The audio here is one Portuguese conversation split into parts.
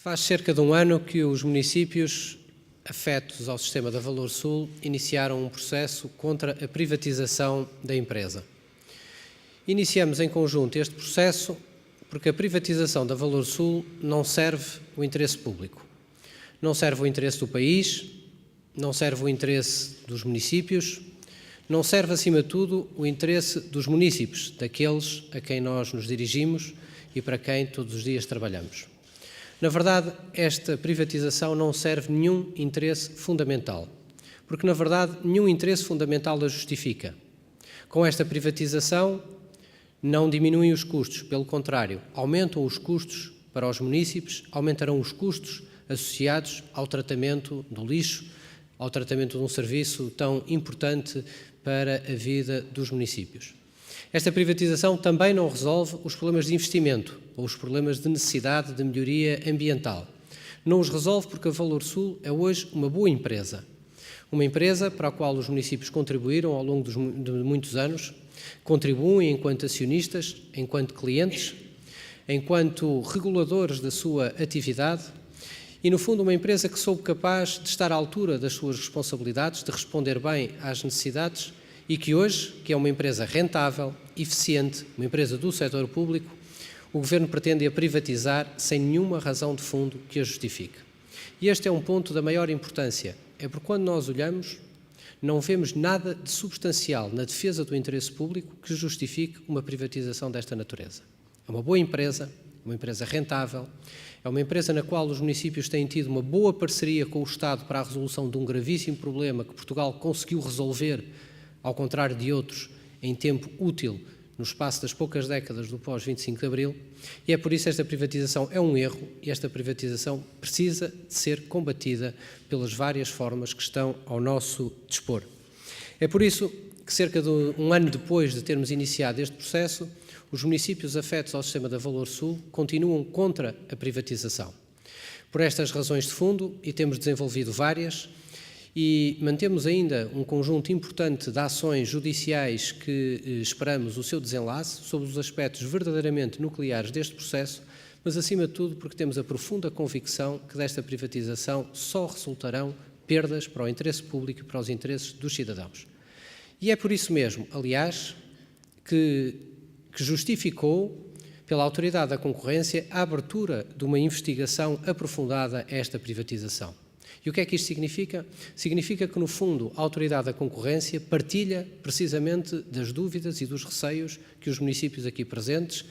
Faz cerca de um ano que os municípios afetos ao sistema da Valor Sul iniciaram um processo contra a privatização da empresa. Iniciamos em conjunto este processo porque a privatização da Valor Sul não serve o interesse público. Não serve o interesse do país, não serve o interesse dos municípios, não serve, acima de tudo, o interesse dos munícipes, daqueles a quem nós nos dirigimos e para quem todos os dias trabalhamos. Na verdade, esta privatização não serve nenhum interesse fundamental, porque, na verdade, nenhum interesse fundamental a justifica. Com esta privatização, não diminuem os custos, pelo contrário, aumentam os custos para os munícipes, aumentarão os custos associados ao tratamento do lixo, ao tratamento de um serviço tão importante para a vida dos municípios. Esta privatização também não resolve os problemas de investimento ou os problemas de necessidade de melhoria ambiental. Não os resolve porque a Valor Sul é hoje uma boa empresa. Uma empresa para a qual os municípios contribuíram ao longo de muitos anos, contribuem enquanto acionistas, enquanto clientes, enquanto reguladores da sua atividade e, no fundo, uma empresa que soube capaz de estar à altura das suas responsabilidades, de responder bem às necessidades e que hoje, que é uma empresa rentável, eficiente, uma empresa do setor público, o Governo pretende a privatizar sem nenhuma razão de fundo que a justifique. E este é um ponto da maior importância. É porque quando nós olhamos, não vemos nada de substancial na defesa do interesse público que justifique uma privatização desta natureza. É uma boa empresa, uma empresa rentável, é uma empresa na qual os municípios têm tido uma boa parceria com o Estado para a resolução de um gravíssimo problema que Portugal conseguiu resolver, ao contrário de outros, em tempo útil, no espaço das poucas décadas do pós-25 de Abril, e é por isso esta privatização é um erro e esta privatização precisa de ser combatida pelas várias formas que estão ao nosso dispor. É por isso que, cerca de um ano depois de termos iniciado este processo, os municípios afetos ao sistema da Valor Sul continuam contra a privatização. Por estas razões de fundo, e temos desenvolvido várias, e mantemos ainda um conjunto importante de ações judiciais que esperamos o seu desenlace sobre os aspectos verdadeiramente nucleares deste processo, mas acima de tudo porque temos a profunda convicção que desta privatização só resultarão perdas para o interesse público e para os interesses dos cidadãos. E é por isso mesmo, aliás, que justificou pela Autoridade da Concorrência a abertura de uma investigação aprofundada a esta privatização. E o que é que isto significa? Significa que, no fundo, a Autoridade da Concorrência partilha precisamente das dúvidas e dos receios que os municípios aqui presentes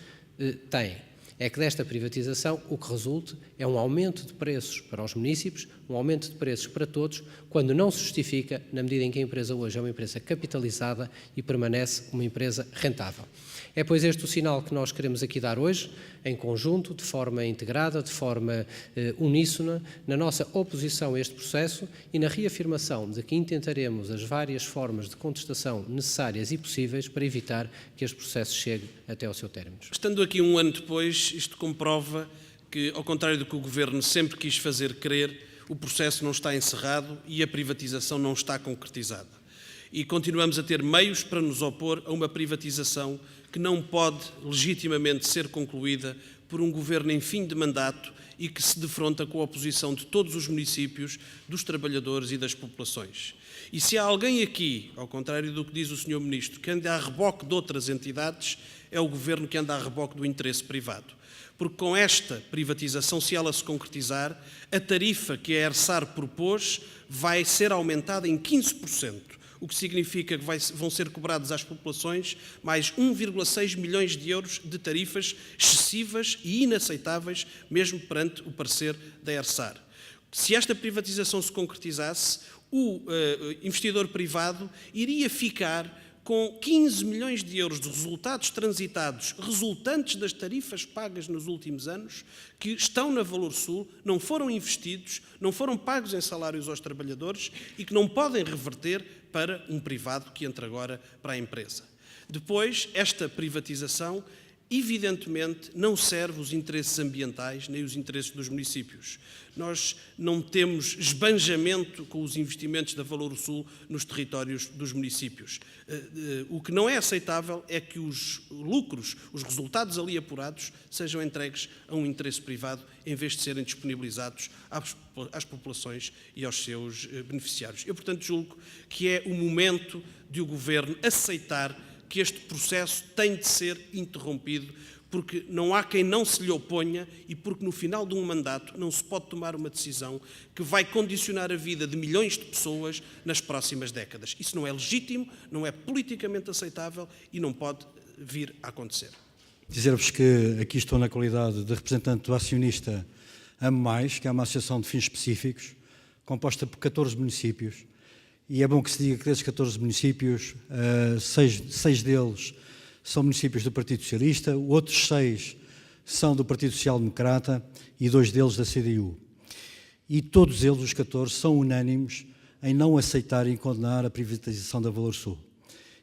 têm. É que desta privatização o que resulte é um aumento de preços para os municípios, um aumento de preços para todos, quando não se justifica, na medida em que a empresa hoje é uma empresa capitalizada e permanece uma empresa rentável. É, pois, este o sinal que nós queremos aqui dar hoje, em conjunto, de forma integrada, de forma uníssona, na nossa oposição a este processo e na reafirmação de que intentaremos as várias formas de contestação necessárias e possíveis para evitar que este processo chegue até ao seu término. Estando aqui um ano depois, isto comprova que, ao contrário do que o Governo sempre quis fazer crer, o processo não está encerrado e a privatização não está concretizada. E continuamos a ter meios para nos opor a uma privatização que não pode legitimamente ser concluída por um Governo em fim de mandato e que se defronta com a oposição de todos os municípios, dos trabalhadores e das populações. E se há alguém aqui, ao contrário do que diz o Sr. Ministro, que anda a reboque de outras entidades, é o Governo que anda a reboque do interesse privado. Porque com esta privatização, se ela se concretizar, a tarifa que a ERSAR propôs vai ser aumentada em 15%. O que significa que vão ser cobrados às populações mais 1,6 milhões de euros de tarifas excessivas e inaceitáveis, mesmo perante o parecer da ERSAR. Se esta privatização se concretizasse, o investidor privado iria ficar com 15 milhões de euros de resultados transitados resultantes das tarifas pagas nos últimos anos, que estão na Valor Sul, não foram investidos, não foram pagos em salários aos trabalhadores e que não podem reverter para um privado que entra agora para a empresa. Depois, esta privatização evidentemente não serve os interesses ambientais nem os interesses dos municípios. Nós não temos esbanjamento com os investimentos da Valor Sul nos territórios dos municípios. O que não é aceitável é que os lucros, os resultados ali apurados, sejam entregues a um interesse privado em vez de serem disponibilizados às populações e aos seus beneficiários. Eu, portanto, julgo que é o momento de o Governo aceitar que este processo tem de ser interrompido, porque não há quem não se lhe oponha e porque no final de um mandato não se pode tomar uma decisão que vai condicionar a vida de milhões de pessoas nas próximas décadas. Isso não é legítimo, não é politicamente aceitável e não pode vir a acontecer. Dizer-vos que aqui estou na qualidade de representante do acionista AMO+, que é uma associação de fins específicos, composta por 14 municípios, e é bom que se diga que desses 14 municípios, 6 deles são municípios do Partido Socialista, outros 6 são do Partido Social Democrata e 2 deles da CDU. E todos eles, os 14, são unânimes em não aceitarem e condenar a privatização da Valor Sul.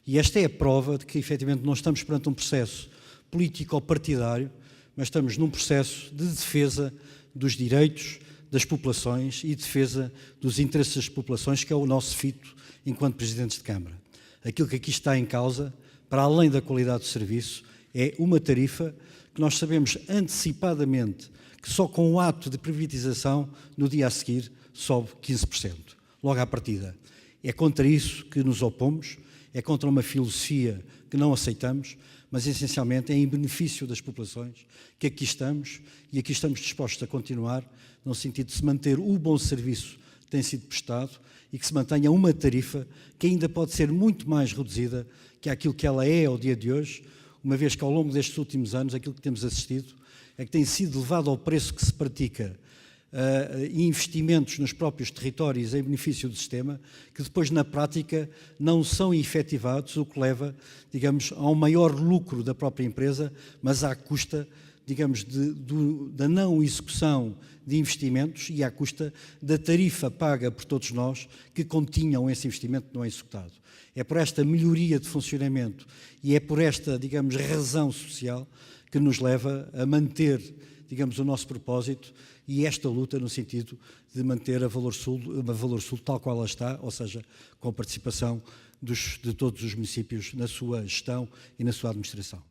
E esta é a prova de que, efetivamente, não estamos perante um processo político-partidário, mas estamos num processo de defesa dos direitos das populações e defesa dos interesses das populações, que é o nosso fito enquanto Presidentes de Câmara. Aquilo que aqui está em causa, para além da qualidade do serviço, é uma tarifa que nós sabemos antecipadamente que só com o ato de privatização, no dia a seguir, sobe 15%, logo à partida. É contra isso que nos opomos, é contra uma filosofia que não aceitamos, mas essencialmente é em benefício das populações que aqui estamos e aqui estamos dispostos a continuar, no sentido de se manter o bom serviço que tem sido prestado e que se mantenha uma tarifa que ainda pode ser muito mais reduzida que aquilo que ela é ao dia de hoje, uma vez que ao longo destes últimos anos aquilo que temos assistido é que tem sido levado ao preço que se pratica investimentos nos próprios territórios em benefício do sistema, que depois na prática não são efetivados, o que leva, digamos, a um maior lucro da própria empresa, mas à custa, digamos, da não execução de investimentos e à custa da tarifa paga por todos nós que continham esse investimento não executado. É por esta melhoria de funcionamento e é por esta, digamos, razão social que nos leva a manter, digamos, o nosso propósito e esta luta no sentido de manter a Valor Sul tal qual ela está, ou seja, com a participação de todos os municípios na sua gestão e na sua administração.